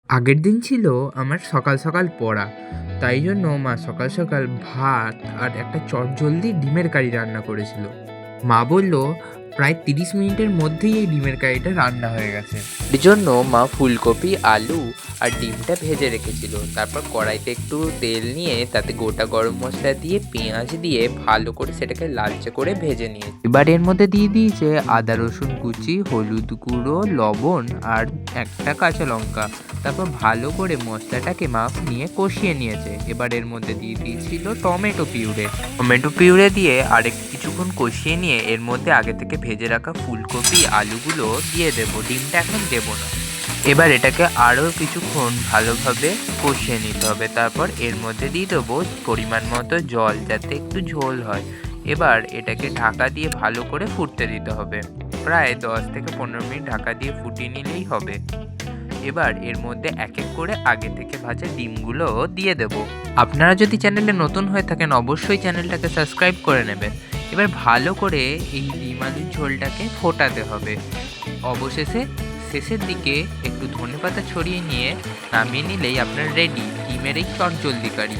আগের দিন ছিল আমার সকাল সকাল পড়া। তাই জন্য মা সকাল সকাল ভাত আর একটা চটজলদি ডিমের কারি রান্না করেছিল। মা বলল প্রায় 30 মিনিটের মধ্যেই এই ডিমের কারিটা রান্না হয়ে গেছে। এর জন্য মা ফুলকপি, আলু আর ডিমটা ভেজে রেখেছিল। তারপর কড়াইতে একটু তেল নিয়ে তাতে গোটা গরম মশলা দিয়ে পেঁয়াজ দিয়ে ভালো করে সেটাকে লালচে করে ভেজে নিয়ে এবার এর মধ্যে দিয়ে দিয়েছে আদা রসুন কুচি, হলুদ গুঁড়ো, লবণ আর একটা কাঁচা লঙ্কা। তারপর ভালো করে মশলাটাকে মা নিয়ে কষিয়ে নিয়েছে। এবার এর মধ্যে দিয়ে দিয়েছিল টমেটো পিউরে দিয়ে আরেক কিছুক্ষণ কষিয়ে নিয়ে এর মধ্যে আগে থেকে ভেজে রাখা ফুলকপি, আলুগুলো দিয়ে দেবো। ডিমটা এখন দেবো না। এবার এটাকে আরও কিছুক্ষণ ভালোভাবে কষিয়ে নিতে হবে। তারপর এর মধ্যে দিয়ে দেবো পরিমাণ মতো জল, যাতে একটু ঝোল হয়। এবার এটাকে ঢাকা দিয়ে ভালো করে ফুটতে দিতে হবে। প্রায় 10 থেকে 15 মিনিট ঢাকা দিয়ে ফুটিয়ে নিলেই হবে। এবার এর মধ্যে এক এক করে আগে থেকে ভাজা ডিমগুলো দিয়ে দেব। আপনারা যদি চ্যানেলে নতুন হয়ে থাকেন অবশ্যই চ্যানেলটাকে সাবস্ক্রাইব করে নেবেন। এবার ভালো করে এই ডিম আলুর ঝোলটাকে ফোটাতে হবে। অবশেষে শেষের দিকে একটু ধনেপাতা ছড়িয়ে নিয়ে নামিয়ে নিলেই আপনার রেডি ডিমের এই চটজলদি কারি।